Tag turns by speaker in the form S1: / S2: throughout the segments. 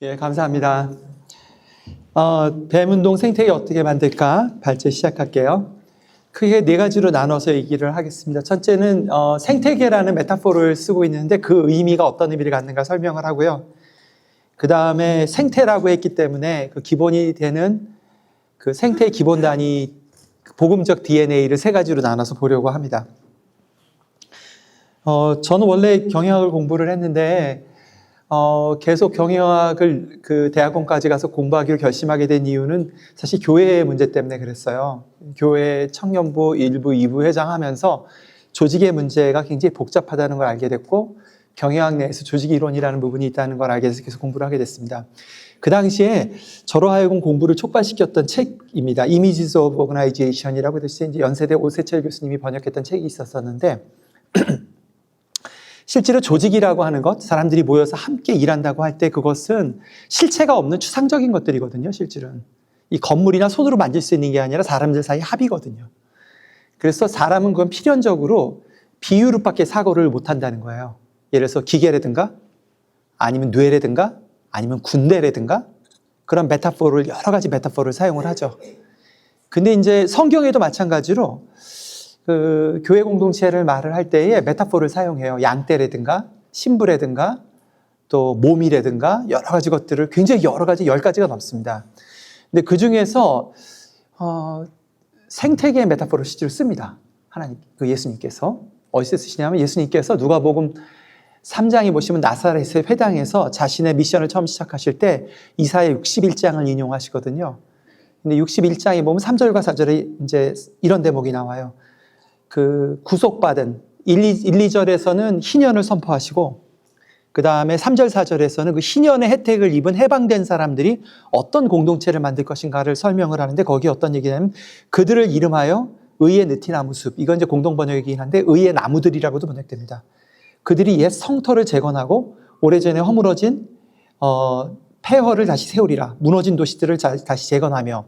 S1: 예, 감사합니다. 뱀운동 생태계 어떻게 만들까? 발제 시작할게요. 크게 네 가지로 나눠서 얘기를 하겠습니다. 첫째는 생태계라는 메타포를 쓰고 있는데 그 의미가 어떤 의미를 갖는가 설명을 하고요. 그 다음에 생태라고 했기 때문에 그 기본이 되는 그 생태의 기본 단위 복음적 DNA를 세 가지로 나눠서 보려고 합니다. 저는 원래 경영학을 공부를 했는데 계속 경영학을 그 대학원까지 가서 공부하기로 결심하게 된 이유는 사실 교회의 문제 때문에 그랬어요. 교회 청년부 1부, 2부 회장하면서 조직의 문제가 굉장히 복잡하다는 걸 알게 됐고 경영학 내에서 조직 이론이라는 부분이 있다는 걸 알게 돼서 계속 공부를 하게 됐습니다. 그 당시에 저로 하여금 공부를 촉발시켰던 책입니다. Images of Organization이라고 해서 이제 연세대 오세철 교수님이 번역했던 책이 있었었는데 실제로 조직이라고 하는 것, 사람들이 모여서 함께 일한다고 할 때 그것은 실체가 없는 추상적인 것들이거든요, 실질은. 이 건물이나 손으로 만질 수 있는 게 아니라 사람들 사이 합의거든요. 그래서 사람은 그건 필연적으로 비유로밖에 사고를 못 한다는 거예요. 예를 들어서 기계라든가 아니면 뇌라든가 아니면 군대라든가 그런 메타포를 여러 가지 메타포를 사용을 하죠. 근데 이제 성경에도 마찬가지로 그 교회 공동체를 말을 할 때에 메타포를 사용해요. 양떼라든가 신부라든가 또 몸이라든가 여러 가지 것들을 굉장히 여러 가지 10가지가 넘습니다. 근데 그 중에서 생태계의 메타포를 실제로 씁니다. 하나님, 그 예수님께서 어디서 쓰시냐면 예수님께서 누가복음 3장에 보시면 나사렛의 회당에서 자신의 미션을 처음 시작하실 때 이사야 61장을 인용하시거든요. 근데 61장에 보면 3절과 4절에 이제 이런 대목이 나와요. 그 구속받은 1, 2절에서는 희년을 선포하시고 그 다음에 3절, 4절에서는 그 희년의 혜택을 입은 해방된 사람들이 어떤 공동체를 만들 것인가를 설명을 하는데 거기에 어떤 얘기냐면 그들을 이름하여 의의 느티나무 숲, 이건 이제 공동 번역이긴 한데 의의 나무들이라고도 번역됩니다. 그들이 옛 성터를 재건하고 오래전에 허물어진 폐허를 다시 세우리라. 무너진 도시들을 다시 재건하며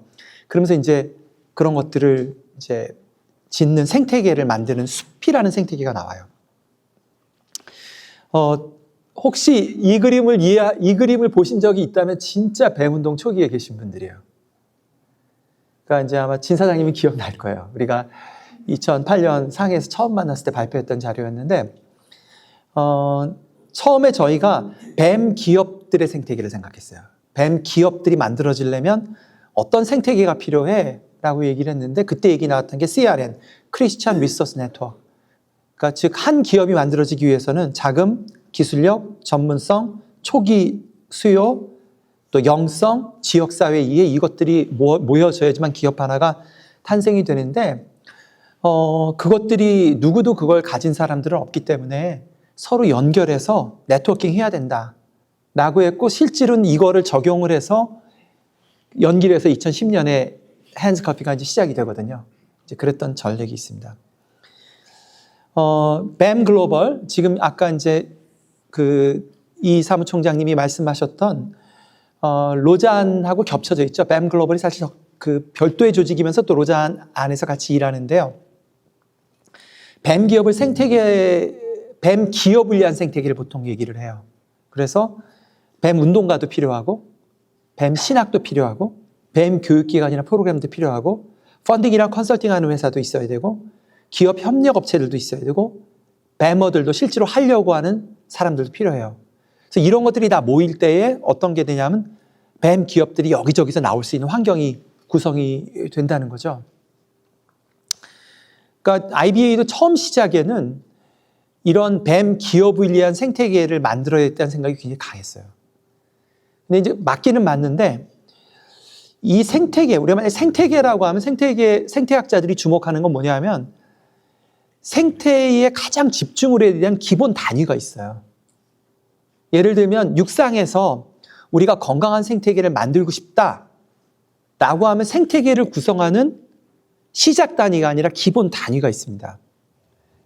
S1: 그러면서 이제 그런 것들을 이제 짓는 생태계를 만드는 숲이라는 생태계가 나와요. 혹시 이 그림을 보신 적이 있다면 진짜 뱀운동 초기에 계신 분들이에요. 그러니까 이제 아마 진 사장님이 기억날 거예요. 우리가 2008년 상해에서 처음 만났을 때 발표했던 자료였는데 처음에 저희가 뱀 기업들의 생태계를 생각했어요. 뱀 기업들이 만들어지려면 어떤 생태계가 필요해? 라고 얘기를 했는데 그때 얘기 나왔던 게 CRN, Christian Resource Network. 그러니까 즉 한 기업이 만들어지기 위해서는 자금, 기술력, 전문성, 초기 수요, 또 영성, 지역사회 이해 이것들이 모여져야지만 기업 하나가 탄생이 되는데 그것들이 누구도 그걸 가진 사람들은 없기 때문에 서로 연결해서 네트워킹 해야 된다 라고 했고 실질은 이거를 적용을 해서 연기를 해서 2010년에 핸즈커피가 이제 시작이 되거든요. 이제 그랬던 전력이 있습니다. 뱀 글로벌, 지금 아까 이제 이 사무총장님이 말씀하셨던 로잔하고 겹쳐져 있죠. 뱀 글로벌이 사실 그 별도의 조직이면서 또 로잔 안에서 같이 일하는데요. 뱀 기업을 뱀 기업을 위한 생태계를 보통 얘기를 해요. 그래서 뱀 운동가도 필요하고, 뱀 신학도 필요하고, 뱀 교육기관이나 프로그램도 필요하고, 펀딩이랑 컨설팅하는 회사도 있어야 되고, 기업 협력 업체들도 있어야 되고, 뱀어들도 실제로 하려고 하는 사람들도 필요해요. 그래서 이런 것들이 다 모일 때에 어떤 게 되냐면 뱀 기업들이 여기저기서 나올 수 있는 환경이 구성이 된다는 거죠. 그러니까 IBA도 처음 시작에는 이런 뱀 기업을 위한 생태계를 만들어야겠다는 생각이 굉장히 강했어요. 근데 이제 맞기는 맞는데 이 생태계, 우리가 만약 생태계라고 하면 생태학자들이 주목하는 건 뭐냐면 생태에 가장 집중을 해야 되는 기본 단위가 있어요. 예를 들면 육상에서 우리가 건강한 생태계를 만들고 싶다라고 하면 생태계를 구성하는 시작 단위가 아니라 기본 단위가 있습니다.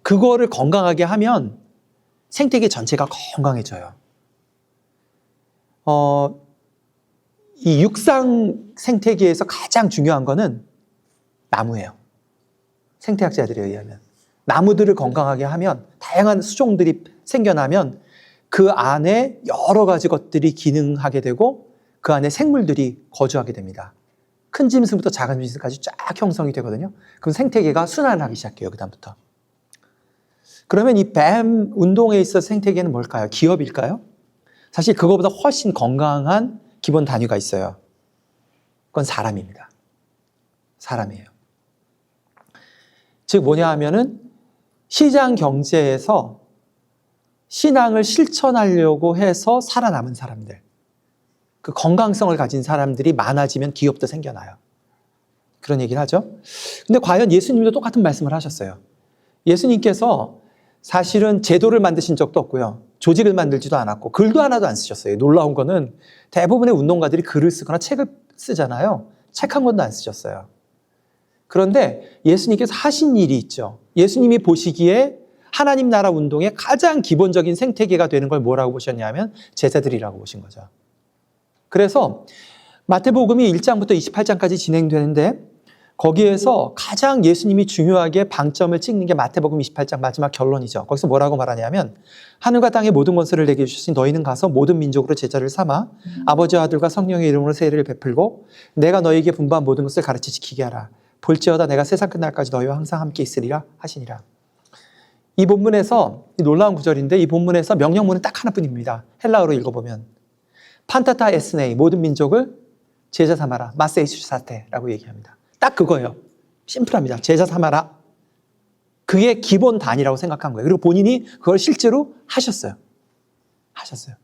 S1: 그거를 건강하게 하면 생태계 전체가 건강해져요. 이 육상 생태계에서 가장 중요한 거는 나무예요. 생태학자들에 의하면. 나무들을 건강하게 하면 다양한 수종들이 생겨나면 그 안에 여러 가지 것들이 기능하게 되고 그 안에 생물들이 거주하게 됩니다. 큰 짐승부터 작은 짐승까지 쫙 형성이 되거든요. 그럼 생태계가 순환하기 시작해요. 그 다음부터. 그러면 이 뱀 운동에 있어서 생태계는 뭘까요? 기업일까요? 사실 그거보다 훨씬 건강한 기본 단위가 있어요. 그건 사람입니다. 사람이에요. 즉 뭐냐 하면은 시장 경제에서 신앙을 실천하려고 해서 살아남은 사람들, 그 건강성을 가진 사람들이 많아지면 기업도 생겨나요. 그런 얘기를 하죠. 근데 과연 예수님도 똑같은 말씀을 하셨어요. 예수님께서 사실은 제도를 만드신 적도 없고요. 조직을 만들지도 않았고 글도 하나도 안 쓰셨어요. 놀라운 거는 대부분의 운동가들이 글을 쓰거나 책을 쓰잖아요. 책 한 권도 안 쓰셨어요. 그런데 예수님께서 하신 일이 있죠. 예수님이 보시기에 하나님 나라 운동의 가장 기본적인 생태계가 되는 걸 뭐라고 보셨냐면 제자들이라고 보신 거죠. 그래서 마태복음이 1장부터 28장까지 진행되는데 거기에서 가장 예수님이 중요하게 방점을 찍는 게 마태복음 28장 마지막 결론이죠. 거기서 뭐라고 말하냐면 하늘과 땅의 모든 권세를 내게 주시니 너희는 가서 모든 민족으로 제자를 삼아 아버지와 아들과 성령의 이름으로 세례를 베풀고 내가 너희에게 분부한 모든 것을 가르쳐 지키게 하라. 볼지어다 내가 세상 끝날까지 너희와 항상 함께 있으리라 하시니라. 이 본문에서 이 놀라운 구절인데 이 본문에서 명령문은 딱 하나뿐입니다. 헬라어로 읽어보면 판타타 에스네이 모든 민족을 제자 삼아라. 마세이슈 사테라고 얘기합니다. 딱 그거예요. 심플합니다. 제자 삼아라. 그게 기본 단위라고 생각한 거예요. 그리고 본인이 그걸 실제로 하셨어요. 하셨어요.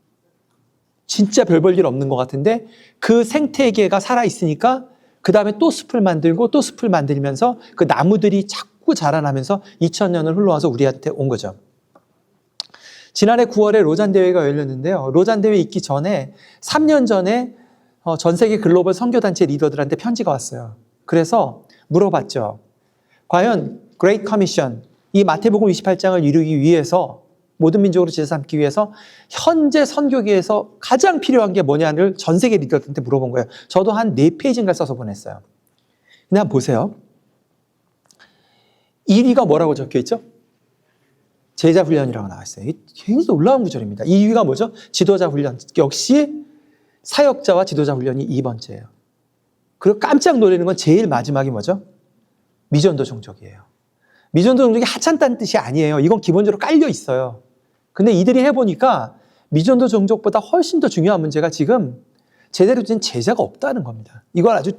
S1: 진짜 별 볼 일 없는 것 같은데 그 생태계가 살아있으니까 그 다음에 또 숲을 만들고 또 숲을 만들면서 그 나무들이 자꾸 자라나면서 2000년을 흘러와서 우리한테 온 거죠. 지난해 9월에 로잔 대회가 열렸는데요. 로잔 대회 있기 전에 3년 전에 전 세계 글로벌 선교단체 리더들한테 편지가 왔어요. 그래서 물어봤죠. 과연 Great Commission, 이 마태복음 28장을 이루기 위해서 모든 민족으로 제자 삼기 위해서 현재 선교계에서 가장 필요한 게 뭐냐를 전 세계 리더들한테 물어본 거예요. 저도 한 4페이지인가 써서 보냈어요. 근데 한번 보세요. 1위가 뭐라고 적혀 있죠? 제자 훈련이라고 나와 있어요. 굉장히 놀라운 구절입니다. 2위가 뭐죠? 지도자 훈련. 역시 사역자와 지도자 훈련이 2번째예요. 그리고 깜짝 놀라는 건 제일 마지막이 뭐죠? 미전도 종족이에요. 미전도 종족이 하찮다는 뜻이 아니에요. 이건 기본적으로 깔려 있어요. 근데 이들이 해보니까 미전도 종족보다 훨씬 더 중요한 문제가 지금 제대로 된 제자가 없다는 겁니다. 이걸 아주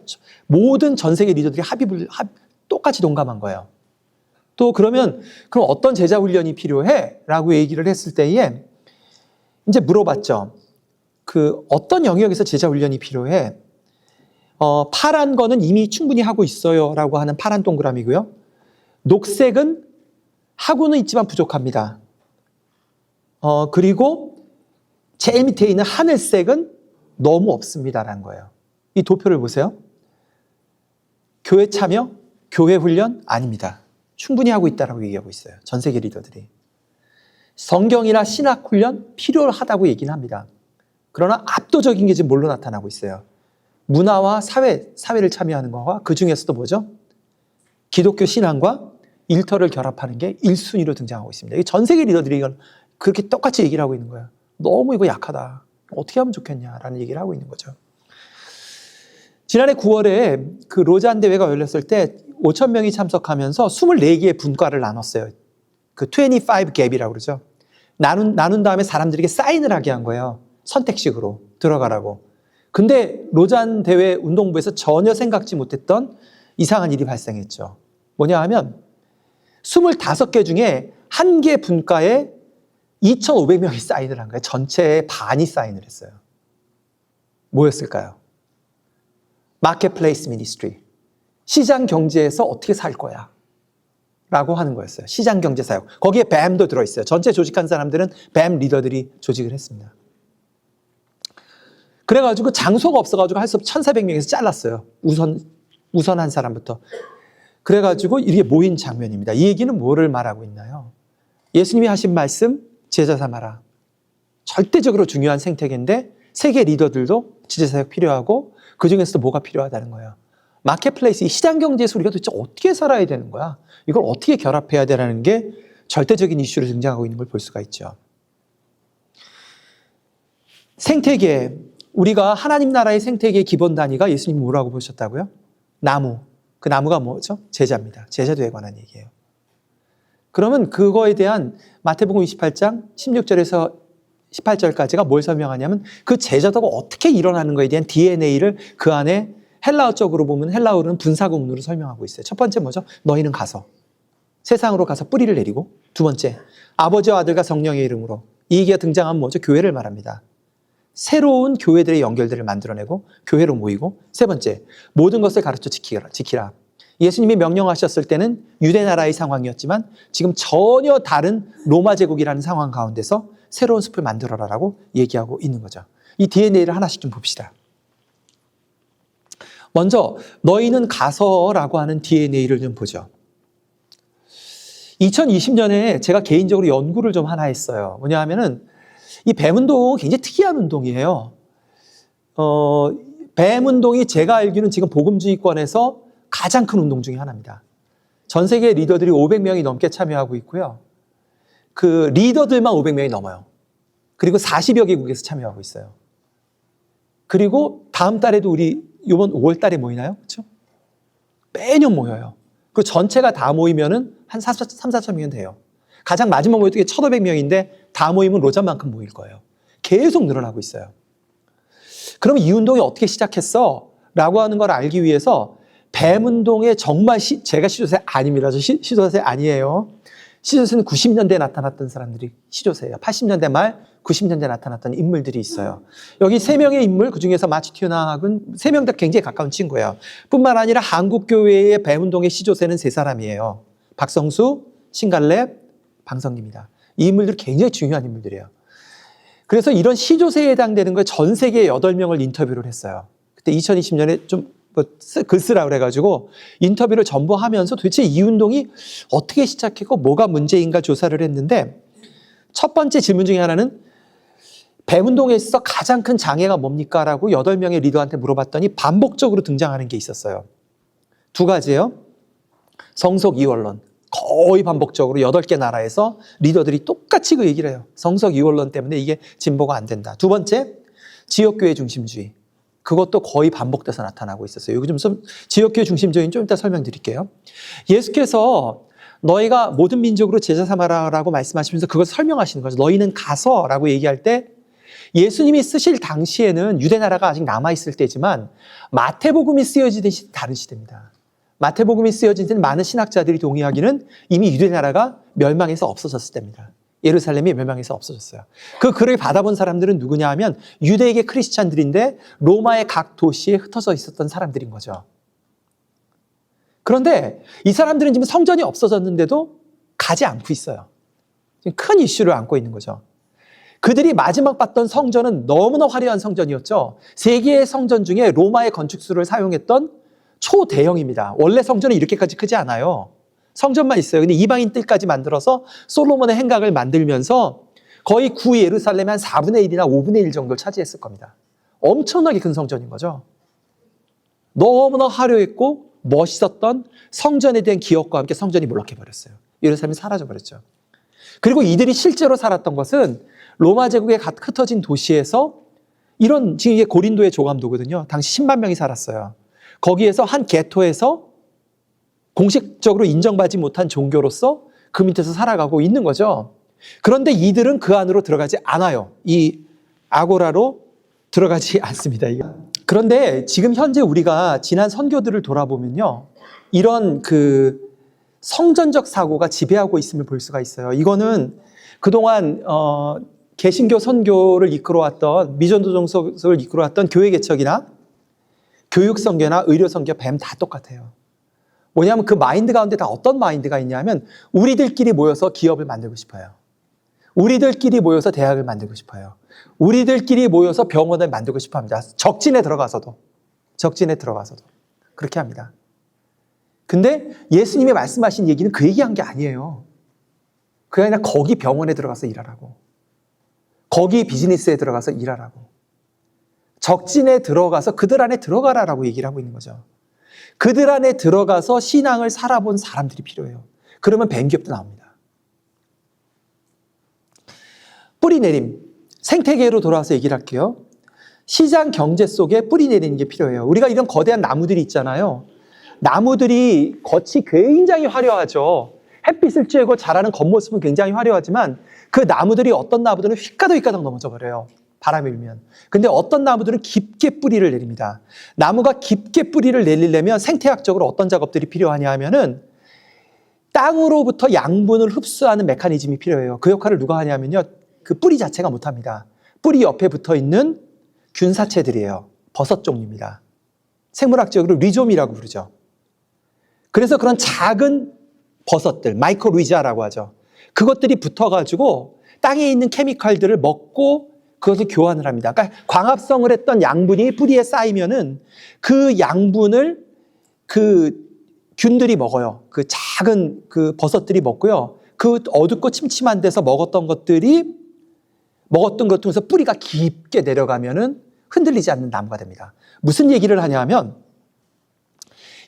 S1: 모든 전 세계 리더들이 똑같이 동감한 거예요. 또 그럼 어떤 제자 훈련이 필요해? 라고 얘기를 했을 때에 이제 물어봤죠. 어떤 영역에서 제자 훈련이 필요해? 파란 거는 이미 충분히 하고 있어요. 라고 하는 파란 동그라미고요. 녹색은 하고는 있지만 부족합니다. 그리고 제일 밑에 있는 하늘색은 너무 없습니다라는 거예요. 이 도표를 보세요. 교회 참여, 교회 훈련 아닙니다. 충분히 하고 있다라고 얘기하고 있어요. 전 세계 리더들이. 성경이나 신학 훈련 필요하다고 얘기는 합니다. 그러나 압도적인 게 지금 뭘로 나타나고 있어요? 문화와 사회를 참여하는 거와 그 중에서도 뭐죠? 기독교 신앙과 일터를 결합하는 게 1순위로 등장하고 있습니다. 전 세계 리더들이 이걸 그렇게 똑같이 얘기를 하고 있는 거예요. 너무 이거 약하다. 어떻게 하면 좋겠냐라는 얘기를 하고 있는 거죠. 지난해 9월에 그 로잔 대회가 열렸을 때 5,000명이 참석하면서 24개의 분과를 나눴어요. 그 25 갭이라고 그러죠. 나눈 다음에 사람들에게 사인을 하게 한 거예요. 선택식으로 들어가라고. 근데 로잔 대회 운동부에서 전혀 생각지 못했던 이상한 일이 발생했죠. 뭐냐 하면 25개 중에 1개 분과에 2,500명이 사인을 한 거예요. 전체의 반이 사인을 했어요. 뭐였을까요? 마켓플레이스 미니스트리. 시장 경제에서 어떻게 살 거야? 라고 하는 거였어요. 시장 경제 사역. 거기에 뱀도 들어있어요. 전체 조직한 사람들은 뱀 리더들이 조직을 했습니다. 그래가지고 장소가 없어가지고 할 수 없이 1,400명에서 잘랐어요. 우선 한 사람부터. 그래가지고 이게 모인 장면입니다. 이 얘기는 뭐를 말하고 있나요? 예수님이 하신 말씀, 제자 삼아라. 절대적으로 중요한 생태계인데 세계 리더들도 지도사역 필요하고 그 중에서도 뭐가 필요하다는 거예요. 마켓플레이스, 이 시장 경제에서 우리가 도대체 어떻게 살아야 되는 거야? 이걸 어떻게 결합해야 되라는 게 절대적인 이슈로 등장하고 있는 걸 볼 수가 있죠. 생태계, 우리가 하나님 나라의 생태계의 기본 단위가 예수님이 뭐라고 보셨다고요? 나무. 그 나무가 뭐죠? 제자입니다. 제자도에 관한 얘기예요. 그러면 그거에 대한 마태복음 28장 16절에서 18절까지가 뭘 설명하냐면 그 제자도가 어떻게 일어나는 거에 대한 DNA를 그 안에 헬라어적으로 보면 헬라어로는 분사구문으로 설명하고 있어요. 첫 번째 뭐죠? 너희는 가서. 세상으로 가서 뿌리를 내리고. 두 번째, 아버지와 아들과 성령의 이름으로. 이 얘기가 등장하면 뭐죠? 교회를 말합니다. 새로운 교회들의 연결들을 만들어내고 교회로 모이고. 세 번째, 모든 것을 가르쳐 지키라. 예수님이 명령하셨을 때는 유대 나라의 상황이었지만 지금 전혀 다른 로마 제국이라는 상황 가운데서 새로운 숲을 만들어라라고 얘기하고 있는 거죠. 이 DNA를 하나씩 좀 봅시다. 먼저 너희는 가서라고 하는 DNA를 좀 보죠. 2020년에 제가 개인적으로 연구를 좀 하나 했어요. 뭐냐 하면은 이 뱀운동 굉장히 특이한 운동이에요. 뱀운동이 제가 알기로는 지금 복음주의권에서 가장 큰 운동 중에 하나입니다. 전 세계 리더들이 500명이 넘게 참여하고 있고요. 그 리더들만 500명이 넘어요. 그리고 40여 개국에서 참여하고 있어요. 그리고 다음 달에도 우리 이번 5월 달에 모이나요? 그렇죠? 매년 모여요. 그 전체가 다 모이면은 한 3, 4천 명은 돼요. 가장 마지막 모일 때 1,500명인데 다 모이면 로잔만큼 모일 거예요. 계속 늘어나고 있어요. 그럼 이 운동이 어떻게 시작했어? 라고 하는 걸 알기 위해서 뱀운동에 정말 제가 시조새 아닙니다. 저 시조새 아니에요. 시조새는 90년대에 나타났던 사람들이 시조새예요. 80년대 말 90년대에 나타났던 인물들이 있어요. 여기 3명의 인물, 그중에서 마치 튀어나온 3명 다 굉장히 가까운 친구예요. 뿐만 아니라 한국교회의 뱀운동의 시조새는 3사람이에요. 박성수, 신갈렙, 방성기입니다. 이 인물들이 굉장히 중요한 인물들이에요. 그래서 이런 시조새에 해당되는 거에 전 세계 8명을 인터뷰를 했어요. 그때 2020년에 좀 글 쓰라 그래가지고 인터뷰를 전부 하면서 도대체 이 운동이 어떻게 시작했고 뭐가 문제인가 조사를 했는데 첫 번째 질문 중에 하나는 뱀운동에 있어서 가장 큰 장애가 뭡니까? 라고 8명의 리더한테 물어봤더니 반복적으로 등장하는 게 있었어요. 2가지예요. 성속 이원론. 거의 반복적으로 8개 나라에서 리더들이 똑같이 그 얘기를 해요. 성속 이원론 때문에 이게 진보가 안 된다. 2번째, 지역교회 중심주의. 그것도 거의 반복돼서 나타나고 있었어요. 여기 좀 지역교회 중심주의는 좀 이따 설명드릴게요. 예수께서 너희가 모든 민족으로 제자 삼아라라고 말씀하시면서 그걸 설명하시는 거죠. 너희는 가서라고 얘기할 때 예수님이 쓰실 당시에는 유대 나라가 아직 남아있을 때지만 마태복음이 쓰여지던 시대 다른 시대입니다. 마태복음이 쓰여진 때는 많은 신학자들이 동의하기는 이미 유대 나라가 멸망해서 없어졌을 때입니다. 예루살렘이 멸망해서 없어졌어요. 그 글을 받아본 사람들은 누구냐 하면 유대계 크리스찬들인데 로마의 각 도시에 흩어져 있었던 사람들인 거죠. 그런데 이 사람들은 지금 성전이 없어졌는데도 가지 않고 있어요. 지금 큰 이슈를 안고 있는 거죠. 그들이 마지막 봤던 성전은 너무나 화려한 성전이었죠. 세계의 성전 중에 로마의 건축수를 사용했던 초대형입니다. 원래 성전은 이렇게까지 크지 않아요. 성전만 있어요. 근데 이방인들까지 만들어서 솔로몬의 행각을 만들면서 거의 구 예루살렘의 한 4분의 1이나 5분의 1 정도를 차지했을 겁니다. 엄청나게 큰 성전인 거죠. 너무나 화려했고 멋있었던 성전에 대한 기억과 함께 성전이 몰락해버렸어요. 예루살렘이 사라져버렸죠. 그리고 이들이 실제로 살았던 것은 로마 제국의 흩어진 도시에서 이런, 지금 이게 고린도의 조감도거든요. 당시 10만 명이 살았어요. 거기에서 한 게토에서 공식적으로 인정받지 못한 종교로서 그 밑에서 살아가고 있는 거죠. 그런데 이들은 그 안으로 들어가지 않아요. 이 아고라로 들어가지 않습니다. 그런데 지금 현재 우리가 지난 선교들을 돌아보면요. 이런 그 성전적 사고가 지배하고 있음을 볼 수가 있어요. 이거는 그동안 개신교 선교를 이끌어왔던 미전도 종속을 이끌어왔던 교회 개척이나 교육 선교나 의료 선교 뱀 다 똑같아요. 뭐냐면 그 마인드 가운데 다 어떤 마인드가 있냐면 우리들끼리 모여서 기업을 만들고 싶어요. 우리들끼리 모여서 대학을 만들고 싶어요. 우리들끼리 모여서 병원을 만들고 싶어 합니다. 적진에 들어가서도 그렇게 합니다. 근데 예수님이 말씀하신 얘기는 그 얘기한 게 아니에요. 그게 아니라 거기 병원에 들어가서 일하라고. 거기 비즈니스에 들어가서 일하라고. 적진에 들어가서 그들 안에 들어가라라고 얘기를 하고 있는 거죠. 그들 안에 들어가서 신앙을 살아본 사람들이 필요해요. 그러면 뱀기업도 나옵니다. 뿌리 내림. 생태계로 돌아와서 얘기를 할게요. 시장 경제 속에 뿌리 내리는 게 필요해요. 우리가 이런 거대한 나무들이 있잖아요. 나무들이 겉이 굉장히 화려하죠. 햇빛을 쬐고 자라는 겉모습은 굉장히 화려하지만 그 나무들이 어떤 나무들은 휘까닥 넘어져 버려요. 바람이 불면. 근데 어떤 나무들은 깊게 뿌리를 내립니다. 나무가 깊게 뿌리를 내리려면 생태학적으로 어떤 작업들이 필요하냐 하면은 땅으로부터 양분을 흡수하는 메커니즘이 필요해요. 그 역할을 누가 하냐면요. 그 뿌리 자체가 못합니다. 뿌리 옆에 붙어 있는 균사체들이에요. 버섯 종류입니다. 생물학적으로 리좀이라고 부르죠. 그래서 그런 작은 버섯들, 마이크로리자라고 하죠. 그것들이 붙어가지고 땅에 있는 케미칼들을 먹고 그것을 교환을 합니다. 그러니까 광합성을 했던 양분이 뿌리에 쌓이면은 그 양분을 그 균들이 먹어요. 그 작은 그 버섯들이 먹고요. 그 어둡고 침침한 데서 먹었던 것 통해서 뿌리가 깊게 내려가면은 흔들리지 않는 나무가 됩니다. 무슨 얘기를 하냐 하면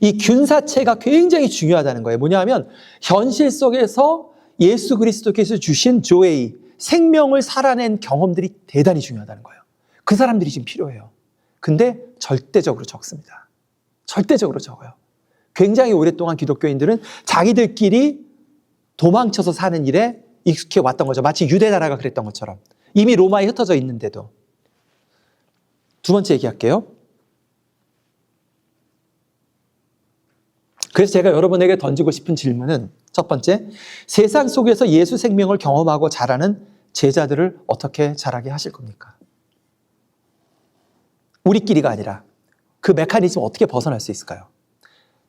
S1: 이 균사체가 굉장히 중요하다는 거예요. 뭐냐 하면 현실 속에서 예수 그리스도께서 주신 조에이, 생명을 살아낸 경험들이 대단히 중요하다는 거예요. 그 사람들이 지금 필요해요. 근데 절대적으로 적습니다. 절대적으로 적어요. 굉장히 오랫동안 기독교인들은 자기들끼리 도망쳐서 사는 일에 익숙해 왔던 거죠. 마치 유대 나라가 그랬던 것처럼. 이미 로마에 흩어져 있는데도. 두 번째 얘기할게요. 그래서 제가 여러분에게 던지고 싶은 질문은 첫 번째, 세상 속에서 예수 생명을 경험하고 자라는 제자들을 어떻게 자라게 하실 겁니까? 우리끼리가 아니라 그 메커니즘 어떻게 벗어날 수 있을까요?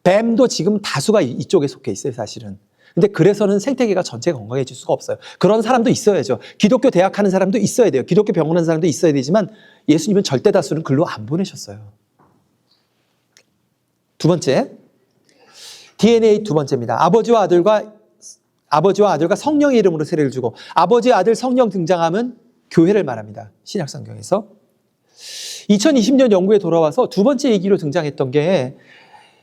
S1: 뱀도 지금 다수가 이쪽에 속해 있어요, 사실은. 근데 그래서는 생태계가 전체가 건강해질 수가 없어요. 그런 사람도 있어야죠. 기독교 대학 하는 사람도 있어야 돼요. 기독교 병원 하는 사람도 있어야 되지만 예수님은 절대 다수는 글로 안 보내셨어요. 두 번째, DNA 두 번째입니다. 아버지와 아들과 성령의 이름으로 세례를 주고 아버지, 아들, 성령 등장하면 교회를 말합니다. 신약 성경에서. 2020년 연구에 돌아와서 두 번째 얘기로 등장했던 게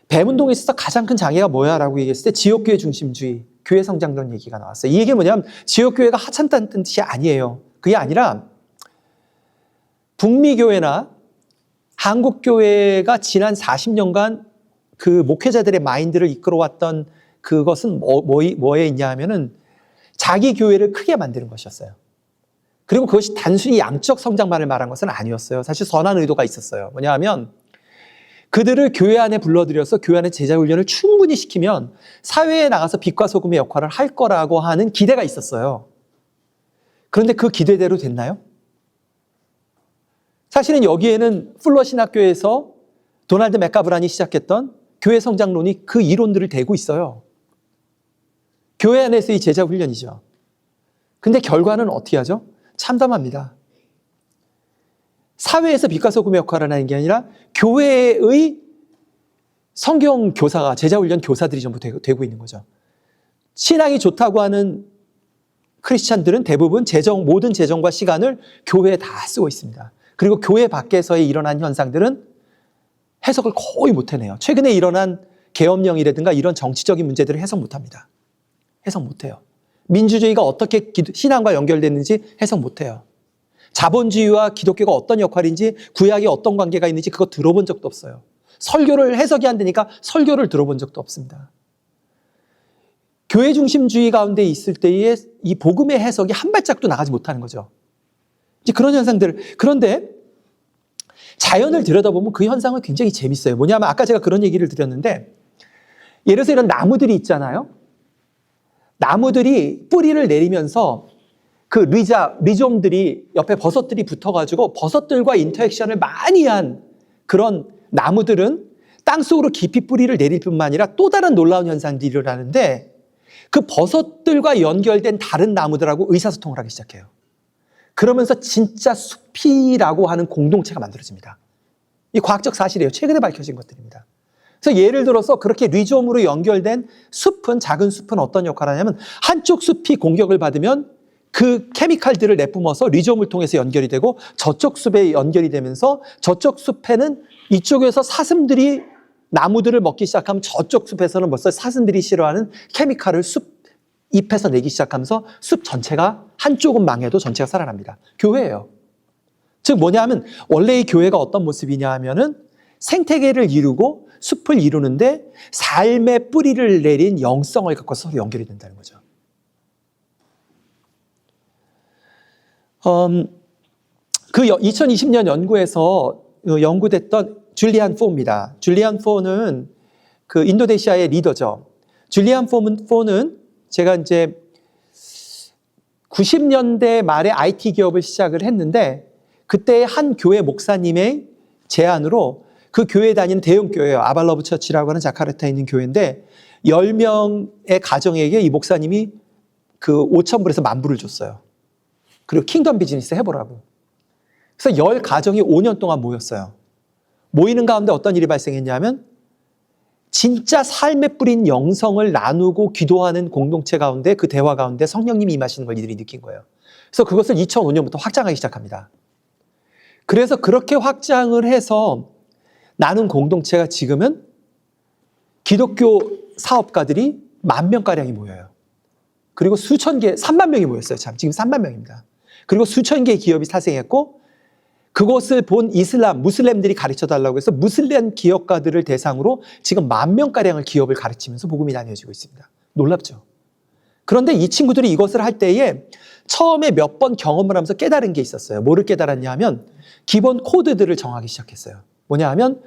S1: 뱀운동에 있어서 가장 큰 장애가 뭐야? 라고 얘기했을 때 지역교회 중심주의, 교회 성장론 얘기가 나왔어요. 이 얘기가 뭐냐면 지역교회가 하찮다는 뜻이 아니에요. 그게 아니라 북미교회나 한국교회가 지난 40년간 그 목회자들의 마인드를 이끌어왔던 그것은 뭐에 있냐 하면은 자기 교회를 크게 만드는 것이었어요. 그리고 그것이 단순히 양적 성장만을 말한 것은 아니었어요. 사실 선한 의도가 있었어요. 뭐냐 하면 그들을 교회 안에 불러들여서 교회 안에 제자 훈련을 충분히 시키면 사회에 나가서 빛과 소금의 역할을 할 거라고 하는 기대가 있었어요. 그런데 그 기대대로 됐나요? 사실은 여기에는 풀러 신학교에서 도널드 맥가브란이 시작했던 교회 성장론이 그 이론들을 대고 있어요. 교회 안에서의 제자 훈련이죠. 근데 결과는 어떻게 하죠? 참담합니다. 사회에서 빛과 소금의 역할을 하는 게 아니라 교회의 성경 교사가, 제자 훈련 교사들이 전부 되고 있는 거죠. 신앙이 좋다고 하는 크리스찬들은 대부분 모든 재정과 시간을 교회에 다 쓰고 있습니다. 그리고 교회 밖에서 일어난 현상들은 해석을 거의 못 해내요. 최근에 일어난 계엄령이라든가 이런 정치적인 문제들을 해석 못 합니다. 해석 못 해요. 민주주의가 어떻게 신앙과 연결됐는지 해석 못 해요. 자본주의와 기독교가 어떤 역할인지, 구약에 어떤 관계가 있는지 그거 들어본 적도 없어요. 설교를 해석이 안 되니까 설교를 들어본 적도 없습니다. 교회 중심주의 가운데 있을 때의 이 복음의 해석이 한 발짝도 나가지 못하는 거죠. 이제 그런 현상들. 그런데 자연을 들여다보면 그 현상은 굉장히 재밌어요. 뭐냐면 아까 제가 그런 얘기를 드렸는데 예를 들어서 이런 나무들이 있잖아요. 나무들이 뿌리를 내리면서 그 리좀들이 옆에 버섯들이 붙어가지고 버섯들과 인터액션을 많이 한 그런 나무들은 땅속으로 깊이 뿌리를 내릴 뿐만 아니라 또 다른 놀라운 현상들이 일어나는데 그 버섯들과 연결된 다른 나무들하고 의사소통을 하기 시작해요. 그러면서 진짜 숲이라고 하는 공동체가 만들어집니다. 이 과학적 사실이에요. 최근에 밝혀진 것들입니다. 그래서 예를 들어서 그렇게 리좀으로 연결된 작은 숲은 어떤 역할을 하냐면 한쪽 숲이 공격을 받으면 그 케미칼들을 내뿜어서 리좀을 통해서 연결이 되고 저쪽 숲에 연결이 되면서 저쪽 숲에는 이쪽에서 사슴들이 나무들을 먹기 시작하면 저쪽 숲에서는 벌써 사슴들이 싫어하는 케미칼을 숲 잎에서 내기 시작하면서 숲 전체가 한쪽은 망해도 전체가 살아납니다. 교회예요. 즉 뭐냐면 원래 이 교회가 어떤 모습이냐 하면은 생태계를 이루고 숲을 이루는데 삶의 뿌리를 내린 영성을 갖고 서로 연결이 된다는 거죠. 그 2020년 연구에서 연구됐던 줄리안 포입니다. 줄리안 포는 그 인도네시아의 리더죠. 줄리안 포는 제가 이제 90년대 말에 IT 기업을 시작을 했는데 그때 한 교회 목사님의 제안으로 그 교회에 다니는 대형 교회예요. 아발러브 처치라고 하는 자카르타에 있는 교회인데 10명의 가정에게 이 목사님이 그 5,000불에서 10,000불을 줬어요. 그리고 킹덤 비즈니스 해보라고. 그래서 10가정이 5년 동안 모였어요. 모이는 가운데 어떤 일이 발생했냐면 진짜 삶에 뿌린 영성을 나누고 기도하는 공동체 가운데 그 대화 가운데 성령님이 임하시는 걸 이들이 느낀 거예요. 그래서 그것을 2005년부터 확장하기 시작합니다. 그래서 그렇게 확장을 해서 나눈 공동체가 지금은 기독교 사업가들이 10,000명가량이 모여요. 그리고 수천 개, 30,000명이 모였어요. 참, 지금 30,000명입니다. 그리고 수천 개의 기업이 탄생했고 그것을 본 무슬림들이 가르쳐달라고 해서 무슬림 기업가들을 대상으로 지금 10,000명가량의 기업을 가르치면서 복음이 나뉘어지고 있습니다. 놀랍죠? 그런데 이 친구들이 이것을 할 때에 처음에 몇 번 경험을 하면서 깨달은 게 있었어요. 뭐를 깨달았냐 하면 기본 코드들을 정하기 시작했어요. 뭐냐 하면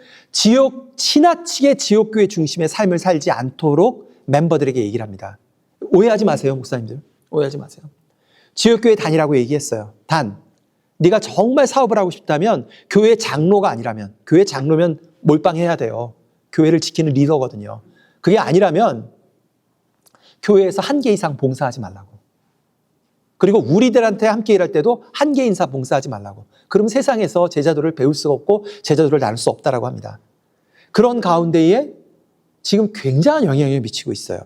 S1: 지나치게 지옥교회 중심의 삶을 살지 않도록 멤버들에게 얘기를 합니다. 오해하지 마세요, 목사님들. 오해하지 마세요. 지옥교회 다니라고 얘기했어요. 단, 네가 정말 사업을 하고 싶다면 교회 장로가 아니라면, 교회 장로면 몰빵해야 돼요. 교회를 지키는 리더거든요. 그게 아니라면 교회에서 1개 이상 봉사하지 말라고. 그리고 우리들한테 함께 일할 때도 1개 인사 봉사하지 말라고. 그럼 세상에서 제자도를 배울 수가 없고 제자도를 나눌 수 없다라고 합니다. 그런 가운데에 지금 굉장한 영향을 미치고 있어요.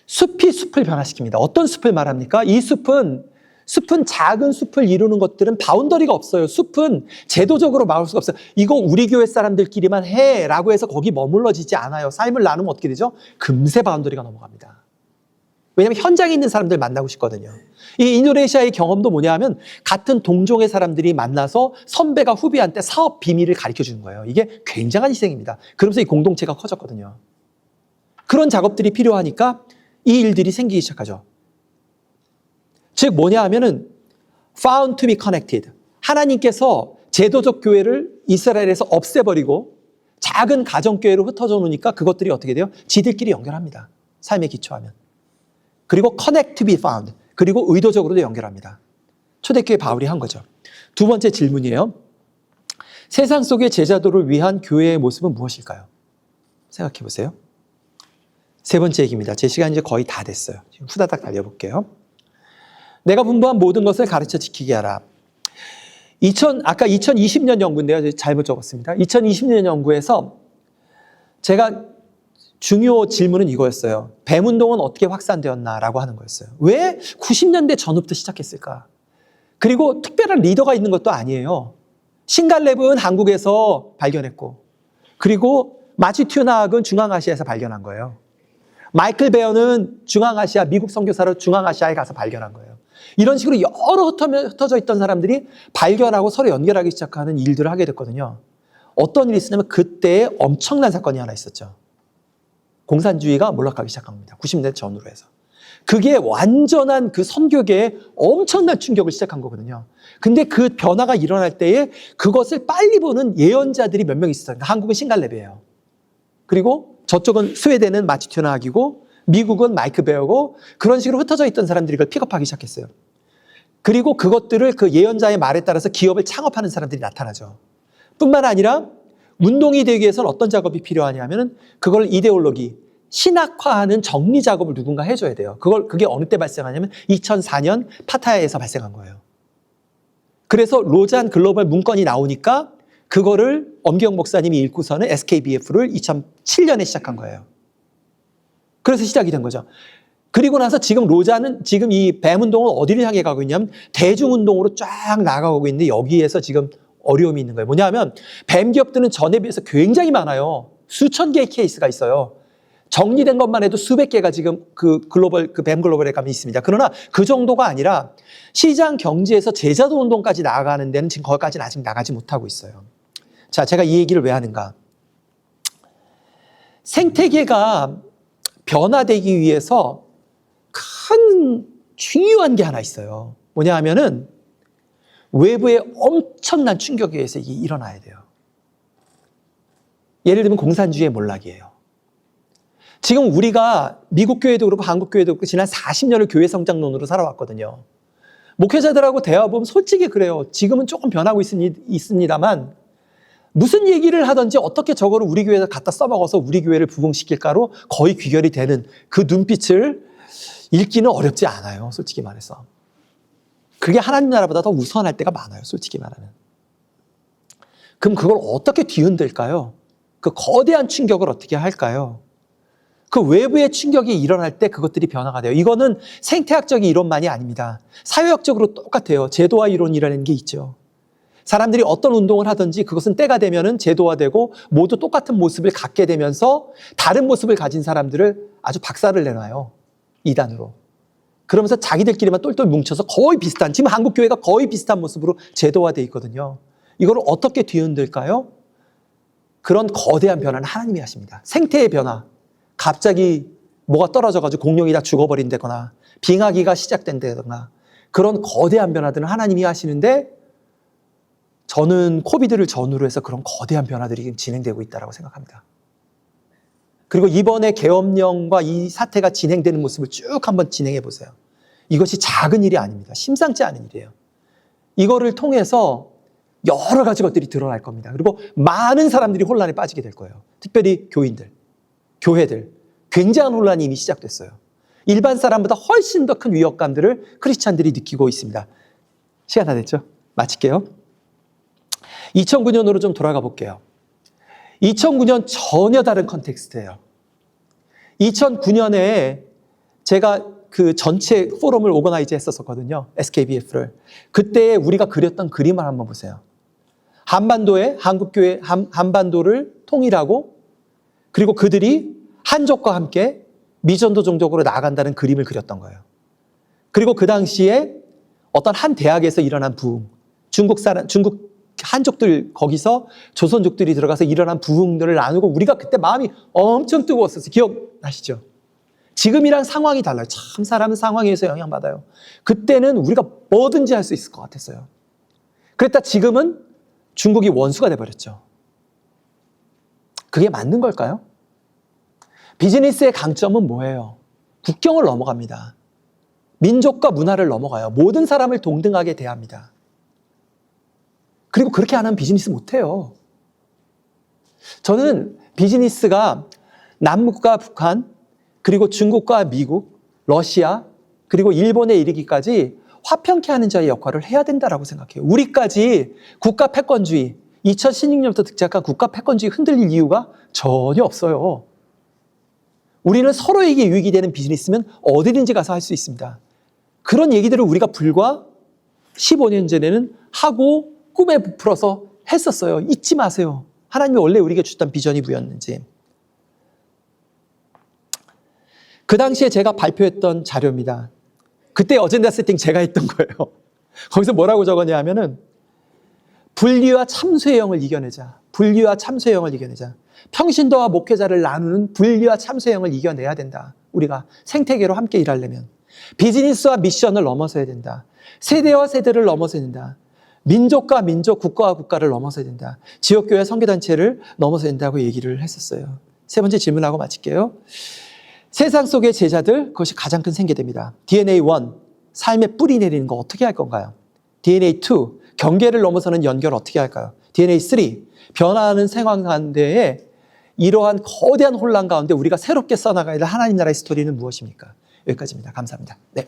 S1: 숲이 숲을 변화시킵니다. 어떤 숲을 말합니까? 이 숲은 작은 숲을 이루는 것들은 바운더리가 없어요. 숲은 제도적으로 막을 수가 없어요. 이거 우리 교회 사람들끼리만 해라고 해서 거기 머물러지지 않아요. 삶을 나누면 어떻게 되죠? 금세 바운더리가 넘어갑니다. 왜냐하면 현장에 있는 사람들 만나고 싶거든요. 이 인도네시아의 경험도 뭐냐 하면 같은 동종의 사람들이 만나서 선배가 후배한테 사업 비밀을 가르쳐 주는 거예요. 이게 굉장한 희생입니다. 그러면서 이 공동체가 커졌거든요. 그런 작업들이 필요하니까 이 일들이 생기기 시작하죠. 즉 뭐냐 하면은 found to be connected. 하나님께서 제도적 교회를 이스라엘에서 없애버리고 작은 가정교회로 흩어져 놓으니까 그것들이 어떻게 돼요? 지들끼리 연결합니다. 삶에 기초하면. 그리고 connect to be found. 그리고 의도적으로도 연결합니다. 초대교회 바울이 한 거죠. 두 번째 질문이에요. 세상 속의 제자도를 위한 교회의 모습은 무엇일까요? 생각해 보세요. 세 번째 얘기입니다. 제 시간이 이제 거의 다 됐어요. 지금 후다닥 달려볼게요. 내가 분부한 모든 것을 가르쳐 지키게 하라. 아까 2020년 연구인데요. 잘못 적었습니다. 2020년 연구에서 제가 중요 질문은 이거였어요. 뱀운동은 어떻게 확산되었나라고 하는 거였어요. 왜 90년대 전후부터 시작했을까? 그리고 특별한 리더가 있는 것도 아니에요. 신갈렙은 한국에서 발견했고, 그리고 마치 튜나학은 중앙아시아에서 발견한 거예요. 마이클 베어는 중앙아시아, 미국 선교사로 중앙아시아에 가서 발견한 거예요. 이런 식으로 여러 흩어져 있던 사람들이 발견하고 서로 연결하기 시작하는 일들을 하게 됐거든요. 어떤 일이 있었냐면 그때 엄청난 사건이 하나 있었죠. 공산주의가 몰락하기 시작한 겁니다. 90년대 전후로 해서. 그게 완전한 그 선교계에 엄청난 충격을 시작한 거거든요. 근데 그 변화가 일어날 때에 그것을 빨리 보는 예언자들이 몇 명 있었어요. 한국은 신갈렙이에요. 그리고 저쪽은 스웨덴은 마치 튜나학이고 미국은 마이크 베어고 그런 식으로 흩어져 있던 사람들이 그걸 픽업하기 시작했어요. 그리고 그것들을 그 예언자의 말에 따라서 기업을 창업하는 사람들이 나타나죠. 뿐만 아니라 운동이 되기 위해서는 어떤 작업이 필요하냐면은 그걸 이데올로기, 신학화하는 정리 작업을 누군가 해줘야 돼요. 그게 어느 때 발생하냐면 2004년 파타야에서 발생한 거예요. 그래서 로잔 글로벌 문건이 나오니까 그거를 엄기영 목사님이 읽고서는 SKBF를 2007년에 시작한 거예요. 그래서 시작이 된 거죠. 그리고 나서 지금 로잔은 지금 이 뱀운동은 어디를 향해 가고 있냐면 대중운동으로 쫙 나가고 있는데 여기에서 지금 어려움이 있는 거예요. 뭐냐면 뱀 기업들은 전에 비해서 굉장히 많아요. 수천 개의 케이스가 있어요. 정리된 것만 해도 수백 개가 지금 그 글로벌, 그 뱀 글로벌에 가면 있습니다. 그러나 그 정도가 아니라 시장 경제에서 제자도 운동까지 나아가는 데는 지금 거기까지는 아직 나가지 못하고 있어요. 자, 제가 이 얘기를 왜 하는가? 생태계가 변화되기 위해서 큰 중요한 게 하나 있어요. 뭐냐 하면은 외부의 엄청난 충격에 의해서 이게 일어나야 돼요. 예를 들면 공산주의의 몰락이에요. 지금 우리가 미국 교회도 그렇고 한국 교회도 그렇고 지난 40년을 교회 성장론으로 살아왔거든요. 목회자들하고 대화해보면 솔직히 그래요. 지금은 조금 변하고 있습니다만 무슨 얘기를 하든지 어떻게 저거를 우리 교회에서 갖다 써먹어서 우리 교회를 부흥시킬까로 거의 귀결이 되는 그 눈빛을 읽기는 어렵지 않아요. 솔직히 말해서. 그게 하나님 나라보다 더 우선할 때가 많아요. 솔직히 말하면. 그럼 그걸 어떻게 뒤흔들까요? 그 거대한 충격을 어떻게 할까요? 그 외부의 충격이 일어날 때 그것들이 변화가 돼요. 이거는 생태학적인 이론만이 아닙니다. 사회학적으로 똑같아요. 제도화 이론이라는 게 있죠. 사람들이 어떤 운동을 하든지 그것은 때가 되면은 제도화되고 모두 똑같은 모습을 갖게 되면서 다른 모습을 가진 사람들을 아주 박살을 내놔요. 이단으로. 그러면서 자기들끼리만 똘똘 뭉쳐서 거의 비슷한, 지금 한국교회가 거의 비슷한 모습으로 제도화되어 있거든요. 이걸 어떻게 뒤흔들까요? 그런 거대한 변화는 하나님이 하십니다. 생태의 변화. 갑자기 뭐가 떨어져가지고 공룡이 다 죽어버린다거나 빙하기가 시작된다거나 그런 거대한 변화들은 하나님이 하시는데 저는 코비드를 전후로 해서 그런 거대한 변화들이 진행되고 있다고 생각합니다. 그리고 이번에 계엄령과 이 사태가 진행되는 모습을 쭉 한번 진행해 보세요. 이것이 작은 일이 아닙니다. 심상치 않은 일이에요. 이거를 통해서 여러 가지 것들이 드러날 겁니다. 그리고 많은 사람들이 혼란에 빠지게 될 거예요. 특별히 교인들, 교회들. 굉장한 혼란이 이미 시작됐어요. 일반 사람보다 훨씬 더 큰 위협감들을 크리스찬들이 느끼고 있습니다. 시간 다 됐죠? 마칠게요. 2009년으로 좀 돌아가 볼게요. 2009년 전혀 다른 컨텍스트예요. 2009년에 제가 그 전체 포럼을 오거나이즈 했었거든요. SKBF를. 그때 우리가 그렸던 그림을 한번 보세요. 한반도에 한국교회 한반도를 통일하고 그리고 그들이 한족과 함께 미전도 종족으로 나아간다는 그림을 그렸던 거예요. 그리고 그 당시에 어떤 한 대학에서 일어난 부흥, 중국 한족들 거기서 조선족들이 들어가서 일어난 부흥들을 나누고 우리가 그때 마음이 엄청 뜨거웠었어요. 기억나시죠? 지금이랑 상황이 달라요. 참 사람은 상황에 의해서 영향받아요. 그때는 우리가 뭐든지 할 수 있을 것 같았어요. 그랬다 지금은 중국이 원수가 돼버렸죠. 그게 맞는 걸까요? 비즈니스의 강점은 뭐예요? 국경을 넘어갑니다. 민족과 문화를 넘어가요. 모든 사람을 동등하게 대합니다. 그리고 그렇게 안 하면 비즈니스 못해요. 저는 비즈니스가 남북과 북한, 그리고 중국과 미국, 러시아, 그리고 일본에 이르기까지 화평케 하는 자의 역할을 해야 된다고 생각해요. 우리까지 국가 패권주의, 2016년부터 득작한 국가 패권주의 흔들릴 이유가 전혀 없어요. 우리는 서로에게 유익이 되는 비즈니스면 어디든지 가서 할 수 있습니다. 그런 얘기들을 우리가 불과 15년 전에는 하고 꿈에 부풀어서 했었어요. 잊지 마세요. 하나님이 원래 우리에게 주셨던 비전이 뭐였는지. 그 당시에 제가 발표했던 자료입니다. 그때 어젠다 세팅 제가 했던 거예요. 거기서 뭐라고 적었냐 하면은 분리와 참소형을 이겨내자. 분리와 참소형을 이겨내자. 평신도와 목회자를 나누는 분리와 참소형을 이겨내야 된다. 우리가 생태계로 함께 일하려면. 비즈니스와 미션을 넘어서야 된다. 세대와 세대를 넘어서야 된다. 민족과 민족, 국가와 국가를 넘어서야 된다. 지역교회 선교단체를 넘어서야 된다고 얘기를 했었어요. 세 번째 질문하고 마칠게요. 세상 속의 제자들, 그것이 가장 큰 생계됩니다. DNA1, 삶의 뿌리 내리는 거 어떻게 할 건가요? DNA2, 경계를 넘어서는 연결 어떻게 할까요? DNA3, 변화하는 상황 가운데에 이러한 거대한 혼란 가운데 우리가 새롭게 써나가야 될 하나님 나라의 스토리는 무엇입니까? 여기까지입니다. 감사합니다. 네.